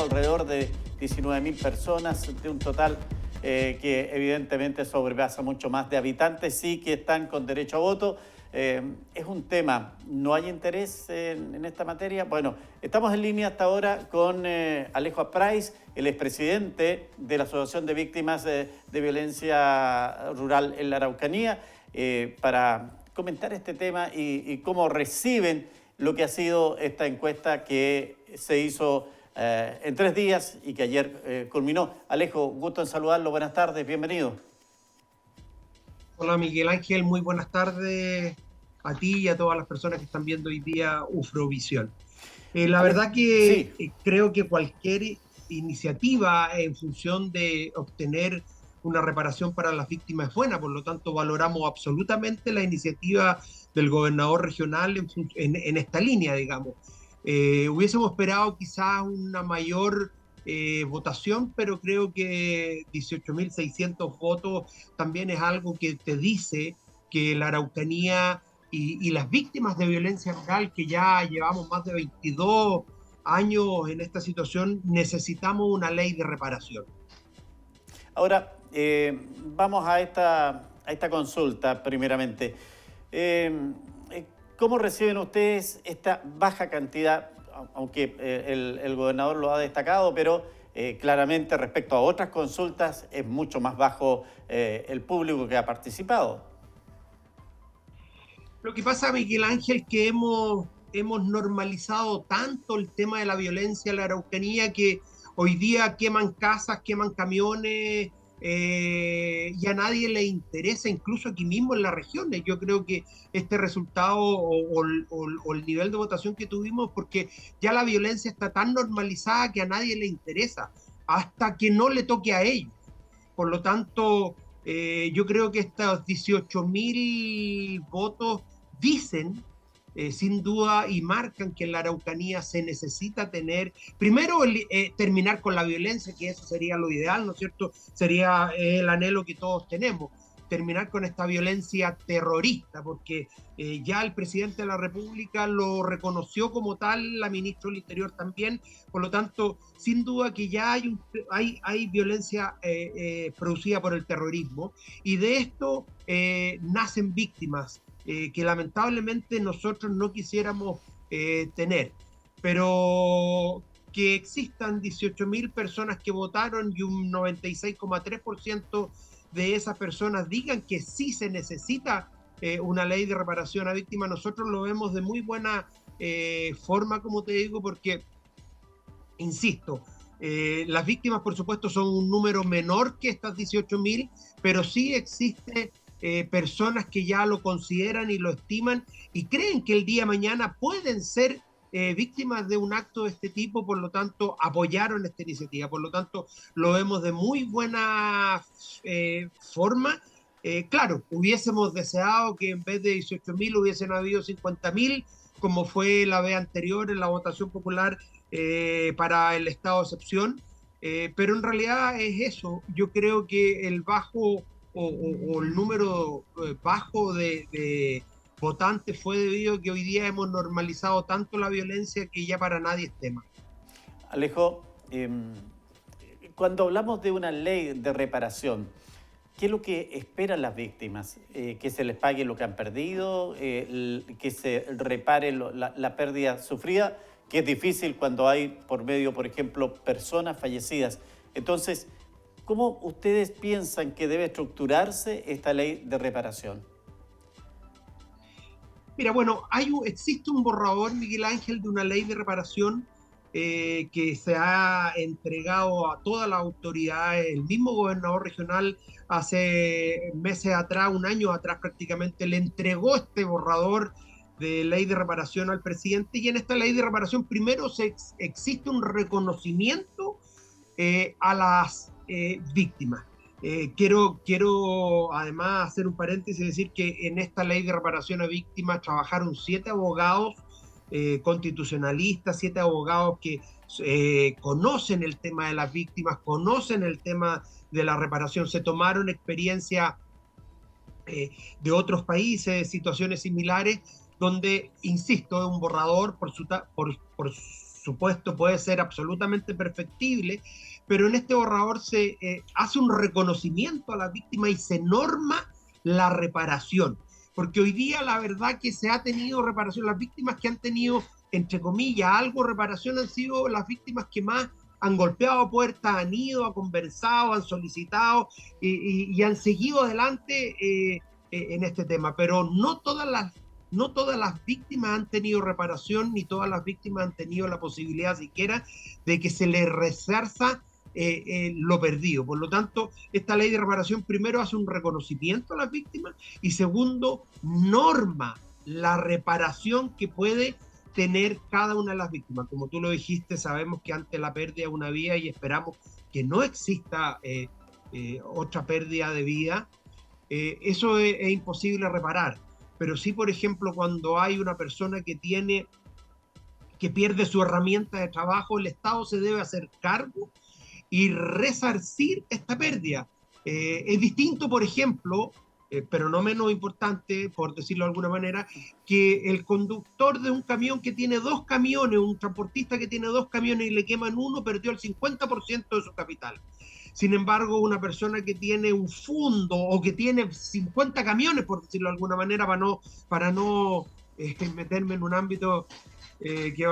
bajo alrededor de 19.000 personas, de un total que evidentemente sobrepasa mucho más de habitantes, sí que están con derecho a voto. Es un tema, ¿no hay interés en esta materia? Bueno, estamos en línea hasta ahora con Alejo Apraiz, el expresidente de la Asociación de Víctimas de Violencia Rural en la Araucanía, para comentar este tema y cómo reciben lo que ha sido esta encuesta que se hizo en 3 días y que ayer culminó. Alejo, gusto en saludarlo, buenas tardes, bienvenido. Hola Miguel Ángel, muy buenas tardes a ti y a todas las personas que están viendo hoy día Ufrovisión. La Alejo, verdad que sí, creo que cualquier iniciativa en función de obtener una reparación para las víctimas es buena, por lo tanto valoramos absolutamente la iniciativa del gobernador regional en esta línea, digamos. Hubiésemos esperado quizás una mayor votación, pero creo que 18.600 votos también es algo que te dice que la Araucanía y las víctimas de violencia rural, que ya llevamos más de 22 años en esta situación, necesitamos una ley de reparación. ahora vamos a esta consulta primeramente. Eh, ¿Cómo reciben ustedes esta baja cantidad, aunque el gobernador lo ha destacado, pero claramente respecto a otras consultas es mucho más bajo el público que ha participado? Lo que pasa, Miguel Ángel, que hemos normalizado tanto el tema de la violencia en la Araucanía que hoy día queman casas, queman camiones, y a nadie le interesa, incluso aquí mismo en las regiones. Yo creo que este resultado o el nivel de votación que tuvimos, porque ya la violencia está tan normalizada que a nadie le interesa, hasta que no le toque a ellos. Por lo tanto, yo creo que estos 18.000 votos dicen, sin duda, y marcan que en la Araucanía se necesita tener, primero, terminar con la violencia, que eso sería lo ideal, ¿no es cierto? Sería el anhelo que todos tenemos, terminar con esta violencia terrorista, porque ya el presidente de la República lo reconoció como tal, la ministra del Interior también, por lo tanto, sin duda que ya hay violencia producida por el terrorismo, y de esto nacen víctimas que lamentablemente nosotros no quisiéramos tener, pero que existan 18.000 personas que votaron y un 96,3% de esas personas digan que sí se necesita una ley de reparación a víctimas, nosotros lo vemos de muy buena forma, como te digo, porque, insisto, las víctimas, por supuesto, son un número menor que estas 18.000, pero sí existe personas que ya lo consideran y lo estiman y creen que el día de mañana pueden ser víctimas de un acto de este tipo, por lo tanto apoyaron esta iniciativa, por lo tanto lo vemos de muy buena forma. Claro, hubiésemos deseado que en vez de 18.000 hubiesen habido 50.000, como fue la vez anterior en la votación popular para el estado de excepción, pero en realidad es eso. Yo creo que el bajo o el número bajo de votantes fue debido a que hoy día hemos normalizado tanto la violencia que ya para nadie es tema. Alejo, cuando hablamos de una ley de reparación, ¿qué es lo que esperan las víctimas? ¿Que se les pague lo que han perdido? ¿Que se repare la pérdida sufrida? Que es difícil cuando hay por medio, por ejemplo, personas fallecidas. Entonces, ¿cómo ustedes piensan que debe estructurarse esta ley de reparación? Mira, bueno, existe un borrador, Miguel Ángel, de una ley de reparación que se ha entregado a todas las autoridades. El mismo gobernador regional hace meses atrás, un año atrás prácticamente, le entregó este borrador de ley de reparación al presidente, y en esta ley de reparación primero existe un reconocimiento a las víctimas. Quiero además hacer un paréntesis y decir que en esta ley de reparación a víctimas trabajaron 7 abogados constitucionalistas, 7 abogados que conocen el tema de las víctimas, conocen el tema de la reparación, se tomaron experiencia de otros países, situaciones similares, donde, insisto, es un borrador por supuesto puede ser absolutamente perfectible, pero en este borrador se hace un reconocimiento a la víctima y se norma la reparación. Porque hoy día la verdad que se ha tenido reparación, las víctimas que han tenido, entre comillas, algo reparación han sido las víctimas que más han golpeado puertas, han ido, han conversado, han solicitado y han seguido adelante en este tema. Pero no todas las víctimas han tenido reparación, ni todas las víctimas han tenido la posibilidad siquiera de que se les resarza lo perdido. Por lo tanto, esta ley de reparación primero hace un reconocimiento a las víctimas y segundo, norma la reparación que puede tener cada una de las víctimas. Como tú lo dijiste, sabemos que ante la pérdida de una vida y esperamos que no exista otra pérdida de vida, eso es imposible reparar. Pero sí, por ejemplo, cuando hay una persona que pierde su herramienta de trabajo, el Estado se debe hacer cargo y resarcir esta pérdida. Es distinto, por ejemplo, pero no menos importante, por decirlo de alguna manera, que el conductor de un camión que tiene 2 camiones, un transportista que tiene 2 camiones y le queman uno, perdió el 50% de su capital. Sin embargo, una persona que tiene un fondo o que tiene 50 camiones, por decirlo de alguna manera, para no meterme en un ámbito que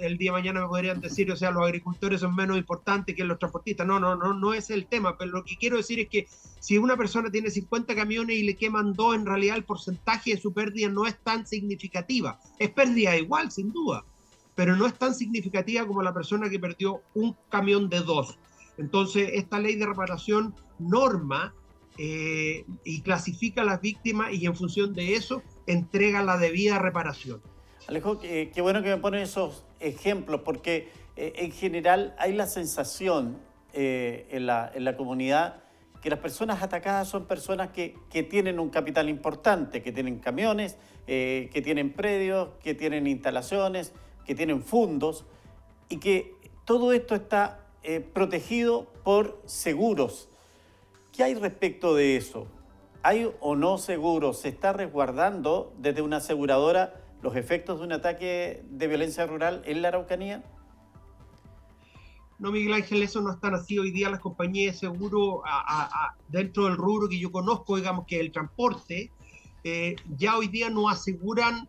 el día de mañana me podrían decir, o sea, los agricultores son menos importantes que los transportistas. No es el tema, pero lo que quiero decir es que si una persona tiene 50 camiones y le queman 2, en realidad el porcentaje de su pérdida no es tan significativa. Es pérdida igual, sin duda, pero no es tan significativa como la persona que perdió un camión de 2. Entonces, esta ley de reparación norma y clasifica a las víctimas y en función de eso entrega la debida reparación. Alejo, qué bueno que me ponen esos ejemplos, porque en general hay la sensación en la comunidad que las personas atacadas son personas que tienen un capital importante, que tienen camiones, que tienen predios, que tienen instalaciones, que tienen fondos, y que todo esto está protegido por seguros. ¿Qué hay respecto de eso? ¿Hay o no seguros? ¿Se está resguardando desde una aseguradora los efectos de un ataque de violencia rural en la Araucanía? No, Miguel Ángel, eso no es tan así. Hoy día las compañías de seguro, dentro del rubro que yo conozco, digamos que el transporte, ya hoy día no aseguran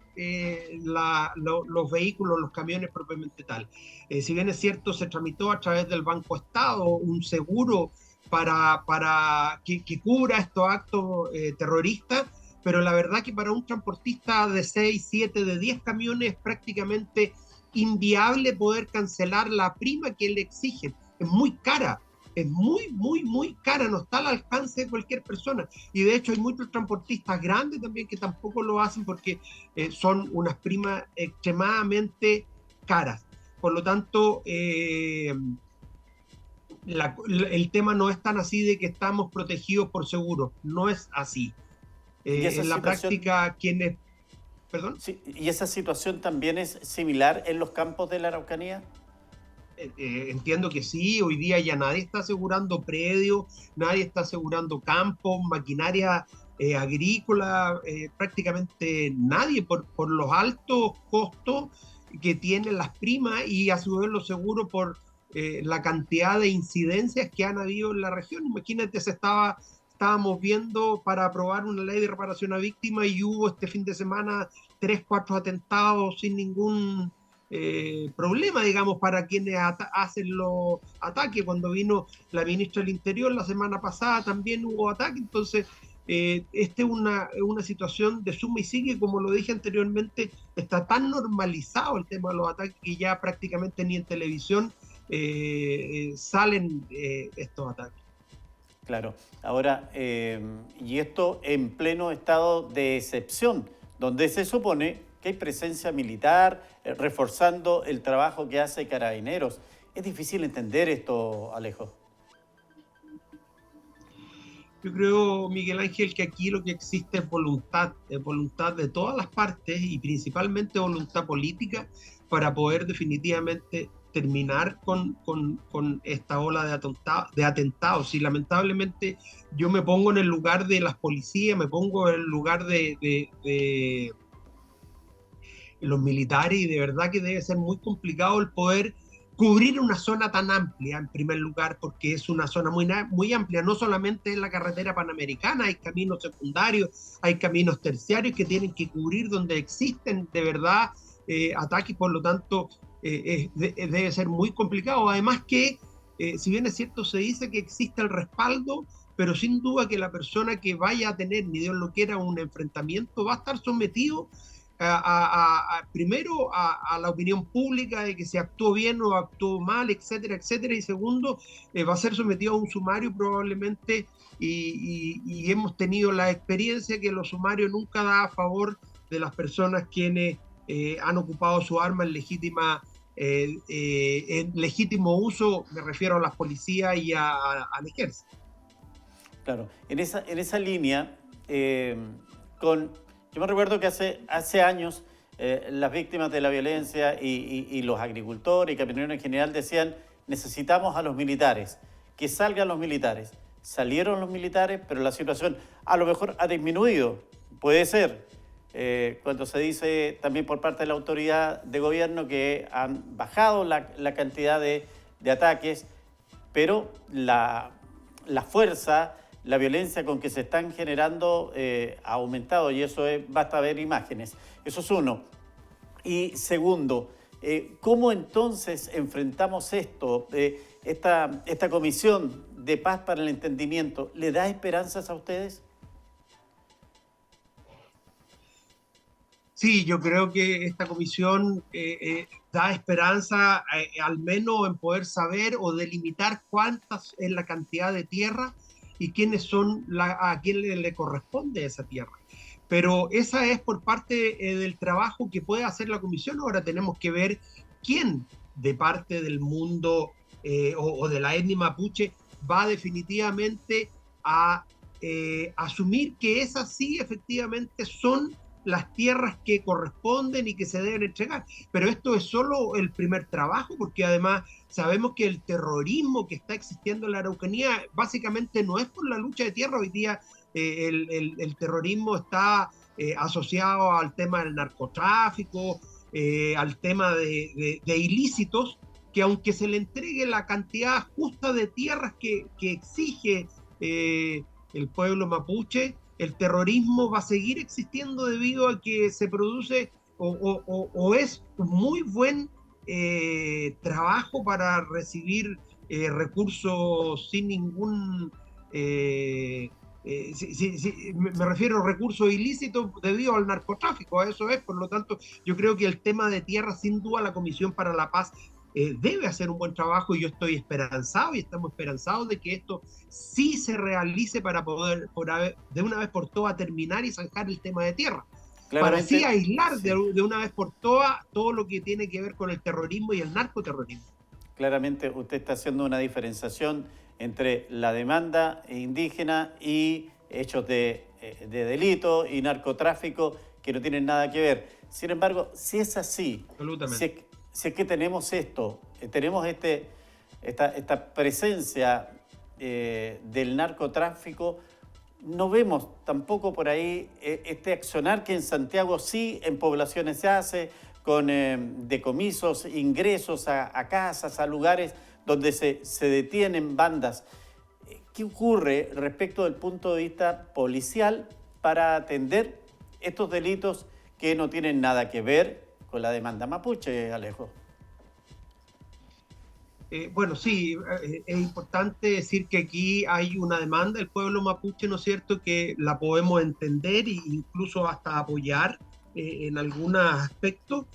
los vehículos, los camiones propiamente tal. Si bien es cierto, se tramitó a través del Banco Estado un seguro para que cubra estos actos terroristas, pero la verdad que para un transportista de 6, 7, de 10 camiones es prácticamente inviable poder cancelar la prima que le exigen. Es muy cara, es muy cara, no está al alcance de cualquier persona. Y de hecho hay muchos transportistas grandes también que tampoco lo hacen porque son unas primas extremadamente caras. Por lo tanto, el tema no es tan así de que estamos protegidos por seguro, no es así. En la práctica, quienes... ¿Perdón? Sí, ¿y esa situación también es similar en los campos de la Araucanía? Entiendo que sí, hoy día ya nadie está asegurando predios, nadie está asegurando campos, maquinaria agrícola, prácticamente nadie por los altos costos que tienen las primas y a su vez los seguros por la cantidad de incidencias que han habido en la región. Imagínate, estábamos viendo para aprobar una ley de reparación a víctimas y hubo este fin de semana 3, 4 atentados sin ningún problema, digamos, para quienes hacen los ataques. Cuando vino la ministra del Interior la semana pasada también hubo ataque. Entonces, esta es una situación de suma y sigue, como lo dije anteriormente, está tan normalizado el tema de los ataques que ya prácticamente ni en televisión salen estos ataques. Claro. Ahora, y esto en pleno estado de excepción, donde se supone que hay presencia militar, reforzando el trabajo que hace Carabineros. Es difícil entender esto, Alejo. Yo creo, Miguel Ángel, que aquí lo que existe es voluntad de todas las partes y principalmente voluntad política para poder definitivamente terminar con esta ola de atentados. Y lamentablemente yo me pongo en el lugar de las policías, me pongo en el lugar de los militares, y de verdad que debe ser muy complicado el poder cubrir una zona tan amplia, en primer lugar, porque es una zona muy amplia, no solamente en la carretera panamericana, hay caminos secundarios, hay caminos terciarios que tienen que cubrir donde existen de verdad ataques, por lo tanto debe ser muy complicado. Además que, si bien es cierto, se dice que existe el respaldo, pero sin duda que la persona que vaya a tener, ni Dios lo quiera, un enfrentamiento, va a estar sometido primero a la opinión pública de que se actuó bien o actuó mal, etcétera, etcétera, y segundo, va a ser sometido a un sumario probablemente, y hemos tenido la experiencia que los sumarios nunca dan a favor de las personas quienes han ocupado su arma en legítimo uso, me refiero a las policías y al ejército. Claro, en esa línea, yo me recuerdo que hace años las víctimas de la violencia y los agricultores y camioneros en general decían: necesitamos a los militares, que salgan los militares. Salieron los militares, pero la situación a lo mejor ha disminuido, puede ser. Cuando se dice también por parte de la autoridad de gobierno que han bajado la cantidad de ataques, pero la fuerza, la violencia con que se están generando ha aumentado, y eso basta ver imágenes. Eso es uno. Y segundo, ¿cómo entonces enfrentamos esto? Esta comisión de paz para el entendimiento, ¿le da esperanzas a ustedes? Sí, yo creo que esta comisión da esperanza, al menos en poder saber o delimitar cuántas es la cantidad de tierra y quiénes son a quién le corresponde esa tierra. Pero esa es por parte del trabajo que puede hacer la comisión. Ahora tenemos que ver quién de parte del mundo o de la etnia mapuche va definitivamente a asumir que esas sí efectivamente son las tierras que corresponden y que se deben entregar. Pero esto es solo el primer trabajo, porque además sabemos que el terrorismo que está existiendo en la Araucanía básicamente no es por la lucha de tierra. Hoy día el terrorismo está asociado al tema del narcotráfico, al tema de ilícitos, que aunque se le entregue la cantidad justa de tierras que exige el pueblo mapuche, el terrorismo va a seguir existiendo debido a que se produce o es un muy buen trabajo para recibir recursos sin ningún... me refiero a recursos ilícitos debido al narcotráfico, a eso es. Por lo tanto, yo creo que el tema de tierra, sin duda, la Comisión para la Paz debe hacer un buen trabajo, y yo estoy esperanzado y estamos esperanzados de que esto sí se realice para poder de una vez por todas terminar y zanjar el tema de tierra. Para así aislar sí, de una vez por todas todo lo que tiene que ver con el terrorismo y el narcoterrorismo. Claramente usted está haciendo una diferenciación entre la demanda indígena y hechos de delito y narcotráfico que no tienen nada que ver. Sin embargo, si es así, si es que tenemos esto, tenemos esta presencia del narcotráfico, no vemos tampoco por ahí este accionar que en Santiago sí, en poblaciones se hace, con decomisos, ingresos a casas, a lugares donde se detienen bandas. ¿Qué ocurre respecto del punto de vista policial para atender estos delitos que no tienen nada que ver con la demanda mapuche, Alejo? Bueno, sí, es importante decir que aquí hay una demanda del pueblo mapuche, ¿no es cierto?, que la podemos entender e incluso hasta apoyar en algunos aspectos.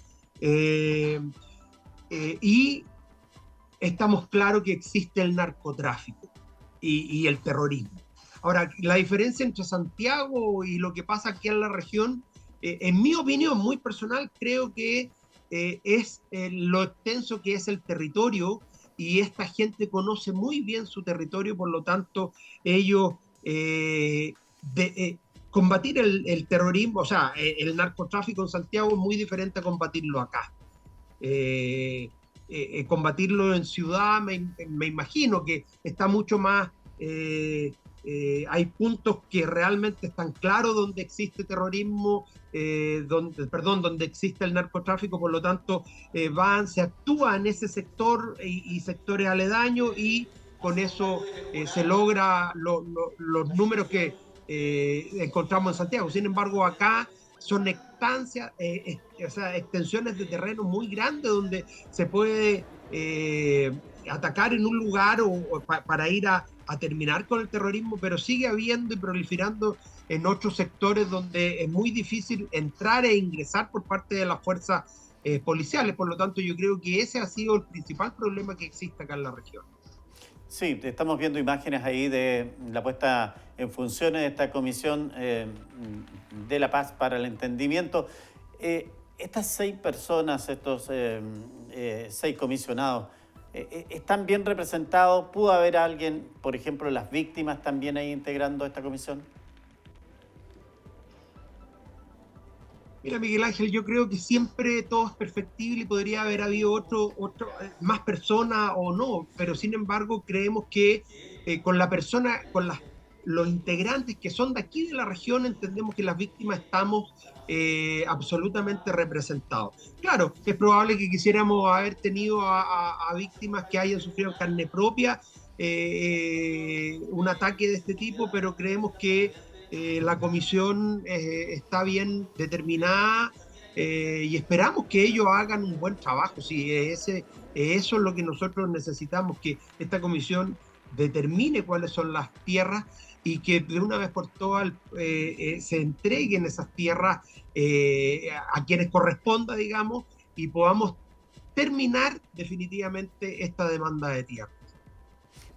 Y estamos claros que existe el narcotráfico y el terrorismo. Ahora, la diferencia entre Santiago y lo que pasa aquí en la región, en mi opinión muy personal, creo que es lo extenso que es el territorio, y esta gente conoce muy bien su territorio. Por lo tanto, ellos combatir el terrorismo, o sea, el narcotráfico en Santiago es muy diferente a combatirlo acá. Combatirlo en ciudad, me imagino que está mucho más hay puntos que realmente están claros donde existe terrorismo, donde existe el narcotráfico, por lo tanto se actúa en ese sector y sectores aledaños y con eso se logra los números que encontramos en Santiago. Sin embargo, acá son extensiones de terreno muy grandes donde se puede atacar en un lugar para ir a terminar con el terrorismo, pero sigue habiendo y proliferando en otros sectores donde es muy difícil entrar e ingresar por parte de las fuerzas policiales. Por lo tanto, yo creo que ese ha sido el principal problema que existe acá en la región. Sí, estamos viendo imágenes ahí de la puesta en funciones de esta Comisión de la Paz para el Entendimiento. Estas 6 personas, estos 6 comisionados, ¿están bien representados? ¿Pudo haber alguien, por ejemplo, las víctimas también ahí integrando esta comisión? Mira, Miguel Ángel, yo creo que siempre todo es perfectible y podría haber habido más personas o no, pero sin embargo creemos que con los integrantes que son de aquí de la región entendemos que las víctimas estamos absolutamente representados. Claro, es probable que quisiéramos haber tenido a víctimas que hayan sufrido en carne propia un ataque de este tipo, pero creemos que la comisión está bien determinada y esperamos que ellos hagan un buen trabajo. Sí, eso es lo que nosotros necesitamos, que esta comisión determine cuáles son las tierras y que de una vez por todas se entreguen esas tierras a quienes corresponda, digamos, y podamos terminar definitivamente esta demanda de tierra.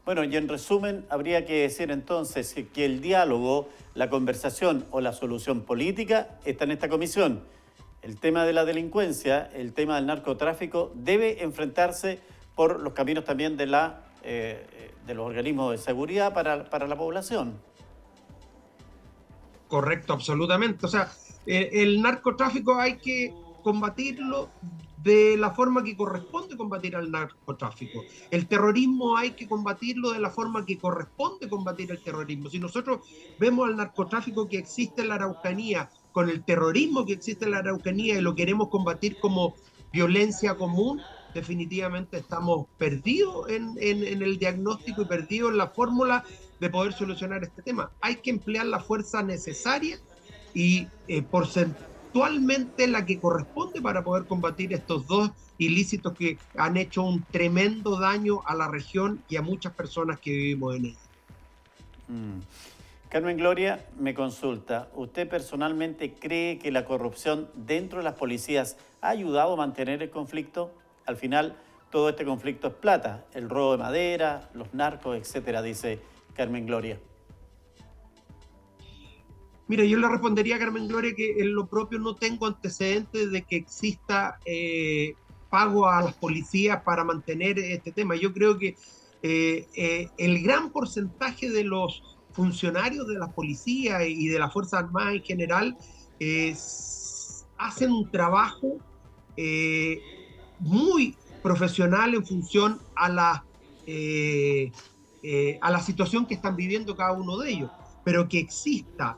Bueno, y en resumen, habría que decir entonces que el diálogo, la conversación o la solución política está en esta comisión. El tema de la delincuencia, el tema del narcotráfico, debe enfrentarse por los caminos también de los organismos de seguridad para la población. Correcto, absolutamente. O sea, el narcotráfico hay que combatirlo de la forma que corresponde combatir al narcotráfico. El terrorismo hay que combatirlo de la forma que corresponde combatir el terrorismo. Si nosotros vemos al narcotráfico que existe en la Araucanía con el terrorismo que existe en la Araucanía y lo queremos combatir como violencia común, definitivamente estamos perdidos en el diagnóstico y perdidos en la fórmula de poder solucionar este tema. Hay que emplear la fuerza necesaria y porcentualmente la que corresponde para poder combatir estos dos ilícitos que han hecho un tremendo daño a la región y a muchas personas que vivimos en ella. Carmen Gloria me consulta, ¿usted personalmente cree que la corrupción dentro de las policías ha ayudado a mantener el conflicto? Al final, todo este conflicto es plata, el robo de madera, los narcos, etcétera, dice Carmen Gloria. Mira, yo le respondería a Carmen Gloria que en lo propio no tengo antecedentes de que exista pago a las policías para mantener este tema. Yo creo que el gran porcentaje de los funcionarios de la policía y de las Fuerzas Armadas en general hacen un trabajo muy profesional en función a la situación que están viviendo cada uno de ellos, pero que exista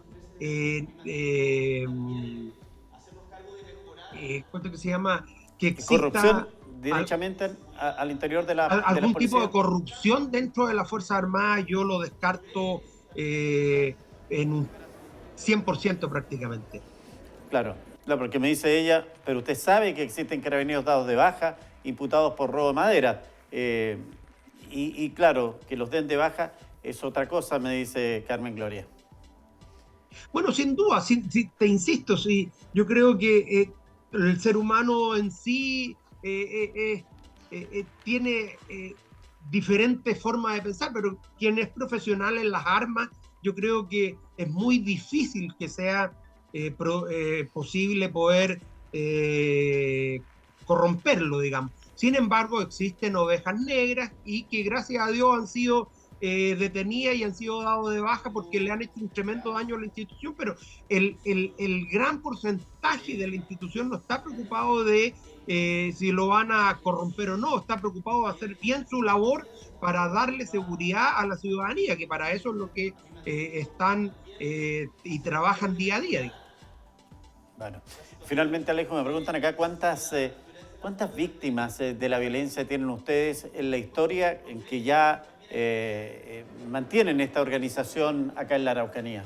¿cuánto que se llama? Que exista corrupción directamente al interior de algún la tipo de policía. corrupción dentro de las Fuerzas Armadas, yo lo descarto en un 100% prácticamente. Claro, porque me dice ella, pero usted sabe que existen carabineros dados de baja, imputados por robo de madera. Y claro, que los den de baja es otra cosa, me dice Carmen Gloria. Bueno, sin duda, te insisto, sí, yo creo que el ser humano en sí tiene diferentes formas de pensar, pero quien es profesional en las armas, yo creo que es muy difícil que sea posible poder corromperlo, digamos. Sin embargo, existen ovejas negras y que gracias a Dios han sido detenidas y han sido dados de baja porque le han hecho un tremendo daño a la institución, pero el gran porcentaje de la institución no está preocupado de si lo van a corromper o no, está preocupado de hacer bien su labor para darle seguridad a la ciudadanía, que para eso es lo que están y trabajan día a día. Bueno, finalmente, Alejo, me preguntan acá cuántas víctimas de la violencia tienen ustedes en la historia en que ya mantienen esta organización acá en la Araucanía.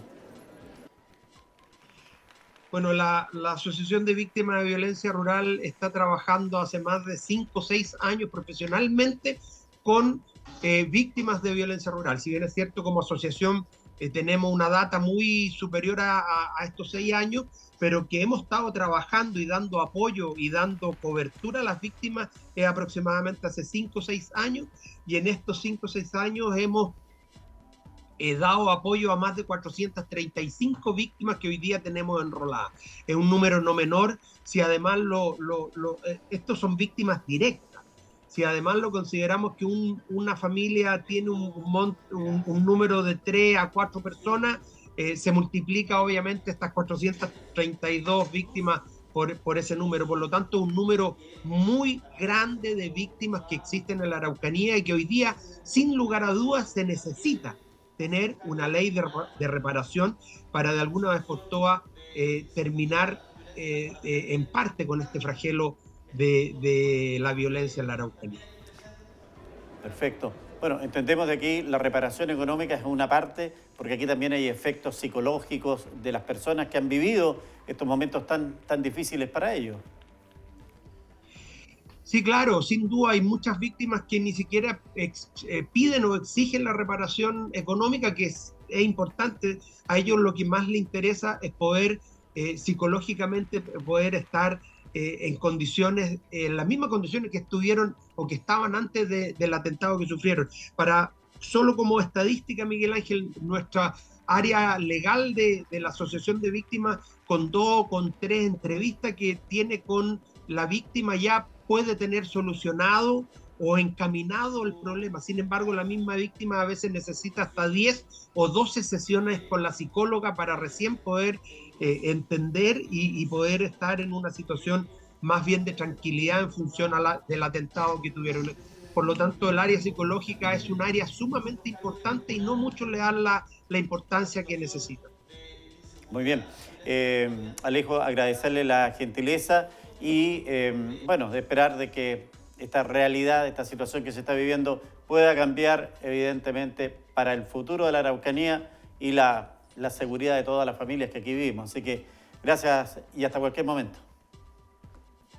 Bueno, la Asociación de Víctimas de Violencia Rural está trabajando hace más de 5 o 6 años profesionalmente con víctimas de violencia rural. Si bien es cierto, como asociación tenemos una data muy superior a estos 6 años, pero que hemos estado trabajando y dando apoyo y dando cobertura a las víctimas aproximadamente hace 5 o 6 años, y en estos 5 o 6 años hemos dado apoyo a más de 435 víctimas que hoy día tenemos enroladas. Es un número no menor, si además estos son víctimas directas. Si además lo consideramos que una familia tiene un número de 3 a 4 personas, se multiplica obviamente estas 432 víctimas por ese número. Por lo tanto, un número muy grande de víctimas que existen en la Araucanía y que hoy día, sin lugar a dudas, se necesita tener una ley de reparación para de alguna vez por todas terminar en parte con este flagelo de la violencia en la Araucanía. Perfecto. Bueno, entendemos de aquí la reparación económica es una parte, porque aquí también hay efectos psicológicos de las personas que han vivido estos momentos tan difíciles para ellos. Sí, claro, sin duda hay muchas víctimas que ni siquiera piden o exigen la reparación económica, que es importante. A ellos lo que más les interesa es poder psicológicamente poder estar en condiciones, en las mismas condiciones que estuvieron o que estaban antes del atentado que sufrieron. Solo como estadística, Miguel Ángel, nuestra área legal de la Asociación de Víctimas contó con 3 entrevistas que tiene con la víctima, ya puede tener solucionado o encaminado el problema. Sin embargo, la misma víctima a veces necesita hasta 10 o 12 sesiones con la psicóloga para recién poder entender y poder estar en una situación más bien de tranquilidad en función del atentado que tuvieron. Por lo tanto, el área psicológica es un área sumamente importante y no muchos le dan la importancia que necesitan. Muy bien. Alejo, agradecerle la gentileza y, bueno, de esperar de que esta realidad, esta situación que se está viviendo pueda cambiar, evidentemente, para el futuro de la Araucanía y la seguridad de todas las familias que aquí vivimos. Así que gracias y hasta cualquier momento.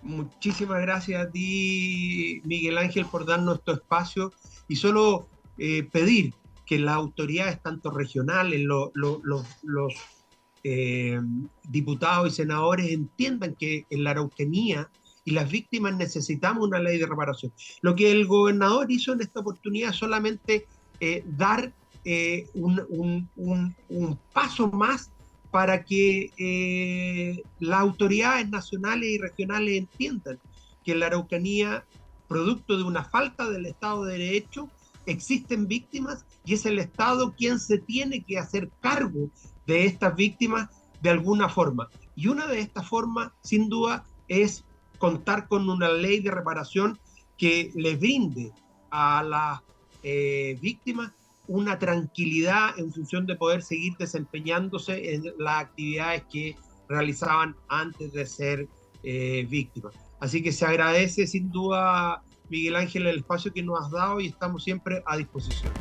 Muchísimas gracias a ti, Miguel Ángel, por darnos este espacio y solo pedir que las autoridades, tanto regionales, los diputados y senadores entiendan que en la Araucanía y las víctimas necesitamos una ley de reparación. Lo que el gobernador hizo en esta oportunidad es solamente dar un paso más para que las autoridades nacionales y regionales entiendan que en la Araucanía, producto de una falta del Estado de Derecho, existen víctimas y es el Estado quien se tiene que hacer cargo de estas víctimas de alguna forma. Y una de estas formas, sin duda, es contar con una ley de reparación que le brinde a las víctimas una tranquilidad en función de poder seguir desempeñándose en las actividades que realizaban antes de ser víctimas. Así que se agradece sin duda, Miguel Ángel, el espacio que nos has dado y estamos siempre a disposición.